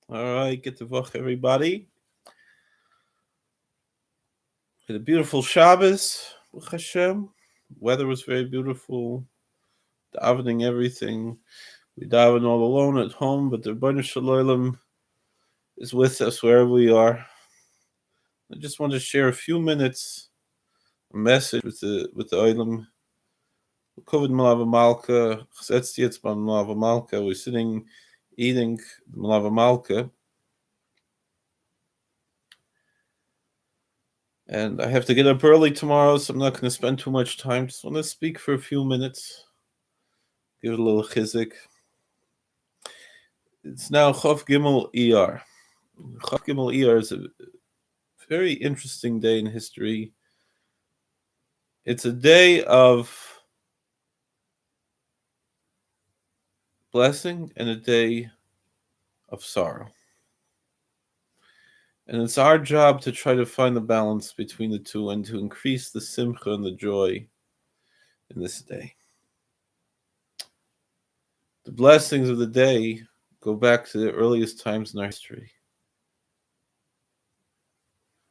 All right, get the vach, everybody. Had a beautiful Shabbos, Baruch Hashem. Weather was very beautiful. Davening, everything. We daven all alone at home, but the Rebbeinu Shalom is with us wherever we are. I just want to share a few minutes, a message with the Olam. COVID Melaveh Malka, Chzetz Yitzban Melaveh Malka. We're sitting, eating Melaveh Malka. And I have to get up early tomorrow, so I'm not going to spend too much time. Just want to speak for a few minutes, give it a little chizik. It's now Chof Gimel Iyar. Chof Gimel Iyar is a very interesting day in history. It's a day of blessing and a day of sorrow. And it's our job to try to find the balance between the two and to increase the simcha and the joy in this day. The blessings of the day go back to the earliest times in our history.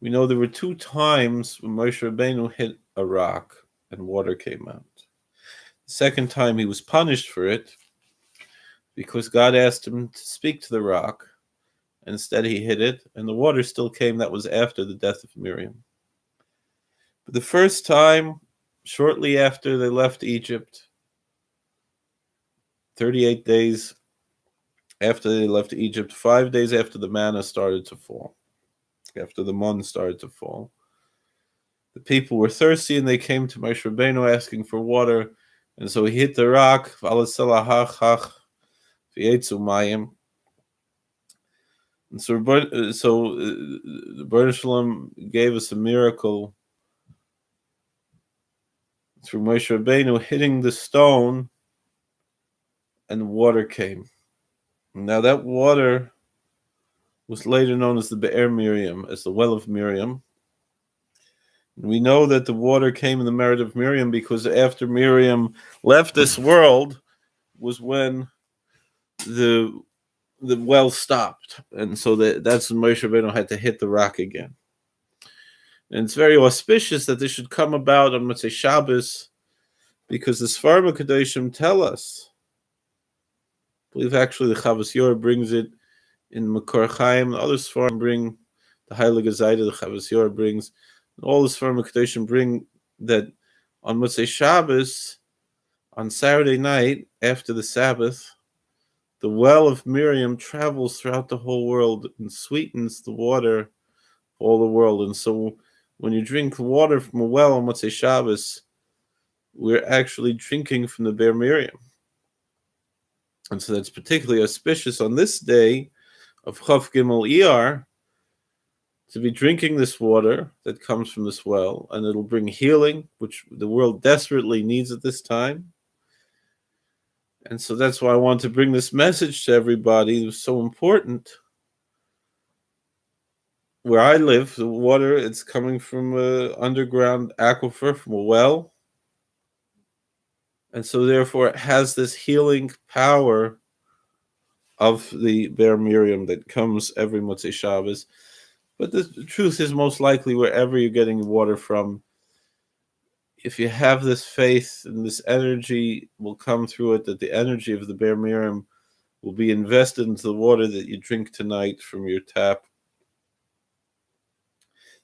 We know there were two times when Moshe Rabbeinu hit a rock and water came out. The second time he was punished for it because God asked him to speak to the rock. Instead he hit it, and the water still came. That was after the death of Miriam. But the first time, shortly after they left Egypt, 38 days after they left Egypt, 5 days after the manna started to fall, after the mun started to fall, the people were thirsty and they came to Moshe Rabbeinu asking for water, and so he hit the rock, and so the Baruch Shalom gave us a miracle through Moshe Rabbeinu hitting the stone, and water came. Now that water was later known as the Be'er Miriam, as the well of Miriam. And we know that the water came in the merit of Miriam because after Miriam left this world was when the well stopped, and so that's when Moshe Rabbeinu had to hit the rock again. And it's very auspicious that this should come about on Motzei Shabbos, because the Sfarim Kadoshim tell us. I believe actually the Chavos Yor brings it in Makor Chaim. The other Sfarim bring the Heilige Zayda. The Chavos Yor brings. All the Sfarim Kadoshim bring that on Motzei Shabbos, on Saturday night after the Sabbath, the well of Miriam travels throughout the whole world and sweetens the water of all the world. And so when you drink water from a well on Motzei Shabbos, we're actually drinking from the Be'er Miriam. And so that's particularly auspicious on this day of Chof Gimel Iyar to be drinking this water that comes from this well, and it'll bring healing, which the world desperately needs at this time. And so that's why I want to bring this message to everybody. It was so important. Where I live, the water, it's coming from an underground aquifer, from a well. And so therefore it has this healing power of the Be'er Miriam that comes every Motzei Shabbos. But the truth is, most likely wherever you're getting water from, if you have this faith and this energy will come through it, that the energy of the Be'er Miriam will be invested into the water that you drink tonight from your tap.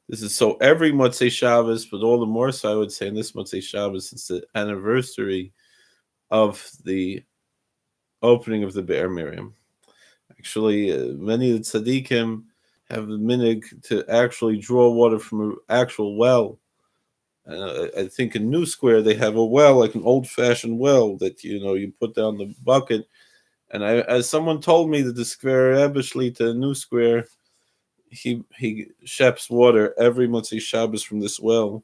This is so every Motzei Shabbos, but all the more so I would say in this Motzei Shabbos, it's the anniversary of the opening of the Be'er Miriam. Actually, many of the tzaddikim have the minig to actually draw water from an actual well. I think in New Square they have a well, like an old-fashioned well that you put down the bucket. And as someone told me that the Square Ebbishli to New Square, he sheps water every Motzei Shabbos from this well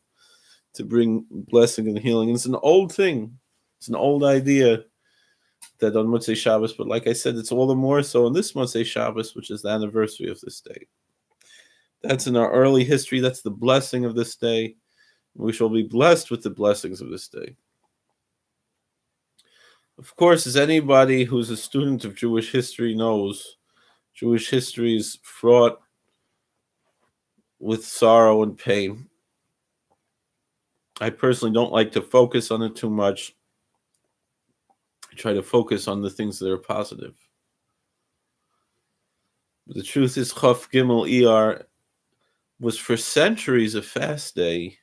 to bring blessing and healing. And it's an old thing. It's an old idea that on Motzei Shabbos, but like I said, it's all the more so on this Motzei Shabbos, which is the anniversary of this day. That's in our early history. That's the blessing of this day. We shall be blessed with the blessings of this day. Of course, as anybody who's a student of Jewish history knows, Jewish history is fraught with sorrow and pain. I personally don't like to focus on it too much. I try to focus on the things that are positive. But the truth is, Chaf Gimel Iyar was for centuries a fast day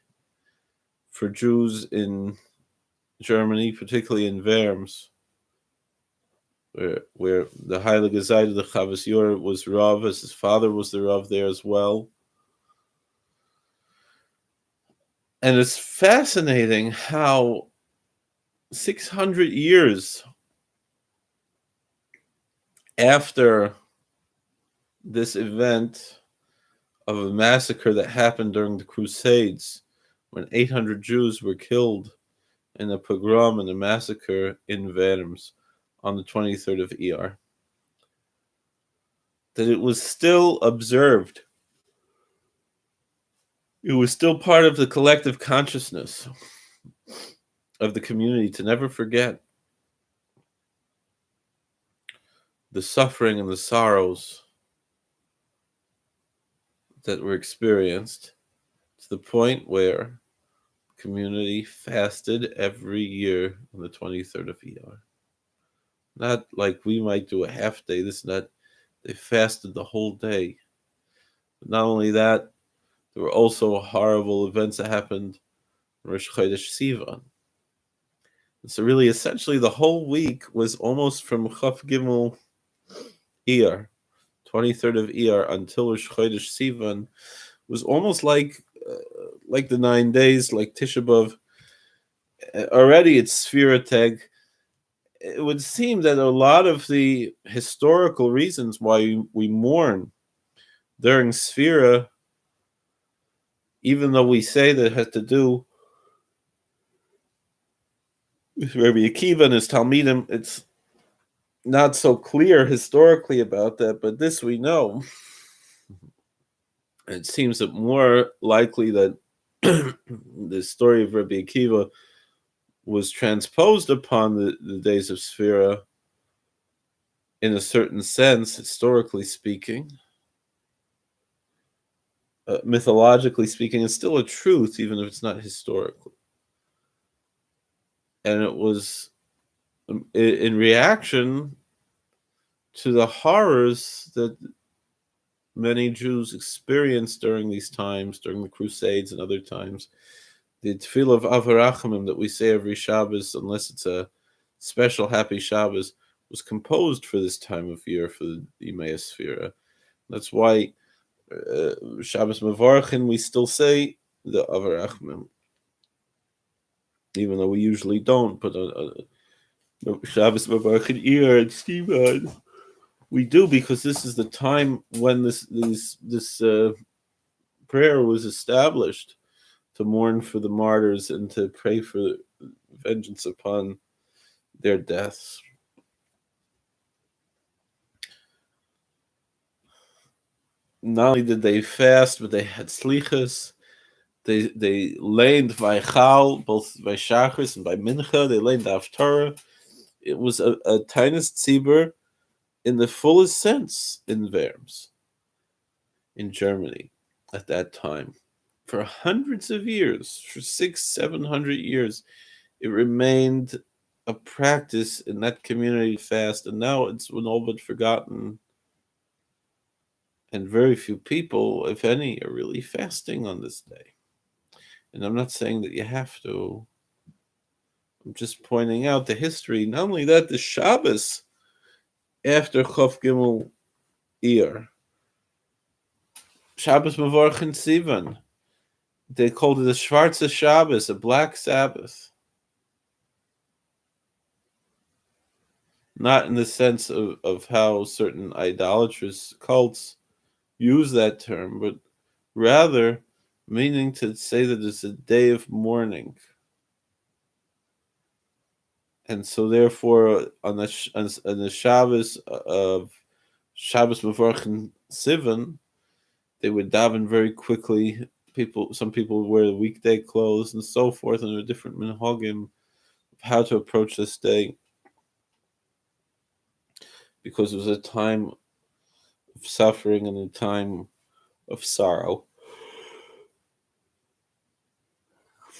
for Jews in Germany, particularly in Worms, where the Heilige Zayde, the Chavas Yor, was Rav, as his father was the Rav there as well. And it's fascinating how 600 years after this event of a massacre that happened during the Crusades, when 800 Jews were killed in a pogrom and a massacre in Worms on the 23rd of Iyar, that it was still observed. It was still part of the collective consciousness of the community to never forget the suffering and the sorrows that were experienced, to the point where the community fasted every year on the 23rd of Iyar. Not like we might do a half day. This is not, they fasted the whole day. But not only that, there were also horrible events that happened in Rosh Chodesh Sivan. And so really, essentially, the whole week was almost from Chaf Gimel Iyar, 23rd of Iyar, until Rosh Chodesh Sivan, was almost like the 9 days, like Tisha B'Av. Already it's Sfira Teg. It would seem that a lot of the historical reasons why we mourn during Sfira, even though we say that it has to do with Rabbi Akiva and his Talmidim, it's not so clear historically about that, but this we know. It seems that more likely that the story of Rabbi Akiva was transposed upon the days of Sfira in a certain sense, historically speaking. Mythologically speaking, it's still a truth, even if it's not historically. And it was in reaction to the horrors that many Jews experienced during these times, during the Crusades and other times. The Tefillah of Avarachamim that we say every Shabbos, unless it's a special happy Shabbos, was composed for this time of year, for the Yimei Sfira. That's why Shabbos Mevarchin, we still say the Avarachamim, even though we usually don't. But Shabbos Mevarchin Iyar and Sivan, we do, because this is the time when this prayer was established, to mourn for the martyrs and to pray for vengeance upon their deaths. Not only did they fast, but they had slichas. They learned by Chal, both by Shachris and by Mincha. They learned Haftarah. It was a tainis tzibur in the fullest sense in Worms, in Germany, at that time. For hundreds of years, for 600-700 years, it remained a practice in that community fast, and now it's been all but forgotten. And very few people, if any, are really fasting on this day. And I'm not saying that you have to. I'm just pointing out the history. Not only that, the Shabbos after Chof Gimel Iyar, Shabbos Mevorchin Sivan, they called it a Schwarze Shabbos, a black Sabbath. Not in the sense of how certain idolatrous cults use that term, but rather meaning to say that it's a day of mourning. And so therefore, on the Shabbos of Shabbos Mevorchin Sivan, they would daven very quickly. Some people would wear the weekday clothes and so forth, and there are different minhagim of how to approach this day, because it was a time of suffering and a time of sorrow.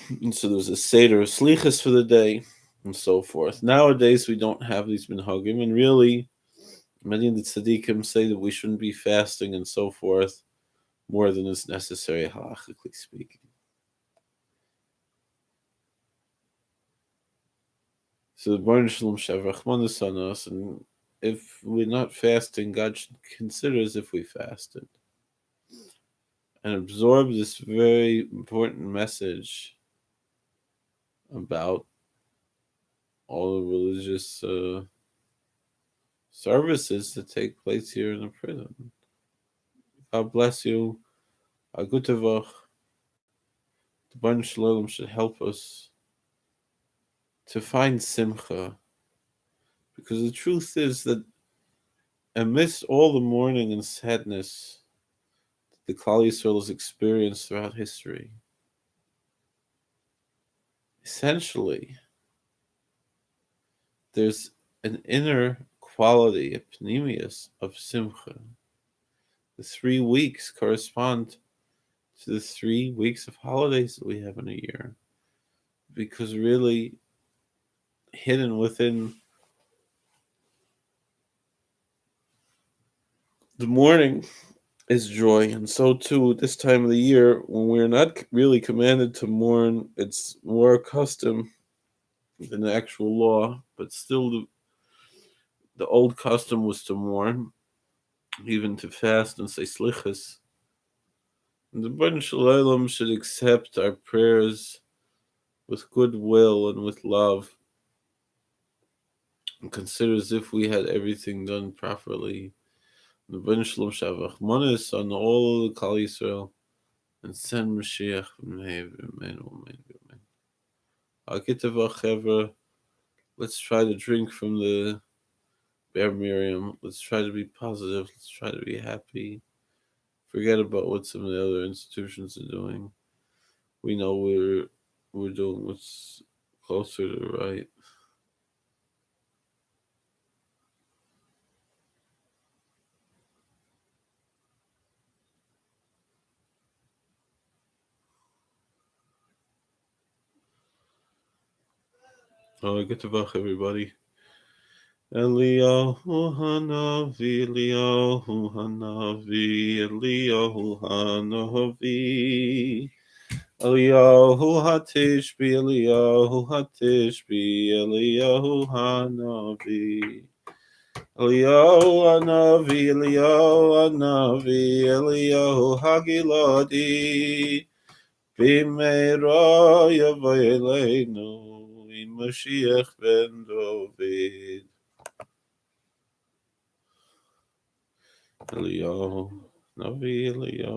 And so there's a Seder of Slichas for the day, and so forth. Nowadays, we don't have these minhagim, and really, many of the tzaddikim say that we shouldn't be fasting and so forth more than is necessary, halachically speaking. So the Baruch Shalom Shavrachmanis on us, and if we're not fasting, God should consider as if we fasted and absorb this very important message about all the religious services that take place here in the prison. God bless you. Agutavach. The Baruch Shalom should help us to find simcha, because the truth is that amidst all the mourning and sadness the Klal Yisrael has experienced throughout history, essentially, there's an inner quality, a pneumius of simcha. The 3 weeks correspond to the 3 weeks of holidays that we have in a year, because really, hidden within the mourning is joy, and so too this time of the year when we're not really commanded to mourn. It's more a custom than the actual law, but still the old custom was to mourn, even to fast and say slichas. And the Baruch Shalom should accept our prayers with goodwill and with love, and consider as if we had everything done properly. The Baruch Shalom Shavachmanis on all of the Klal Yisrael, and send Mashiach. Let's try to drink from the Bear Miriam. Let's try to be positive. Let's try to be happy. Forget about what some of the other institutions are doing. We know we're doing what's closer to the right. Good to Bach, everybody. Eliyahu Hanavi, Eliyahu Hanavi, Eliyahu Hanavi. Eliyahu Hatishbi, Eliyahu Hatishbi, Eliyahu Hanavi. Eliyahu Hanavi, Eliyahu Hanavi, Eliyahu Hagiladi. Bimera Yavayleinu, Mashiach ben David. Eliyahu Navi Eliyahu.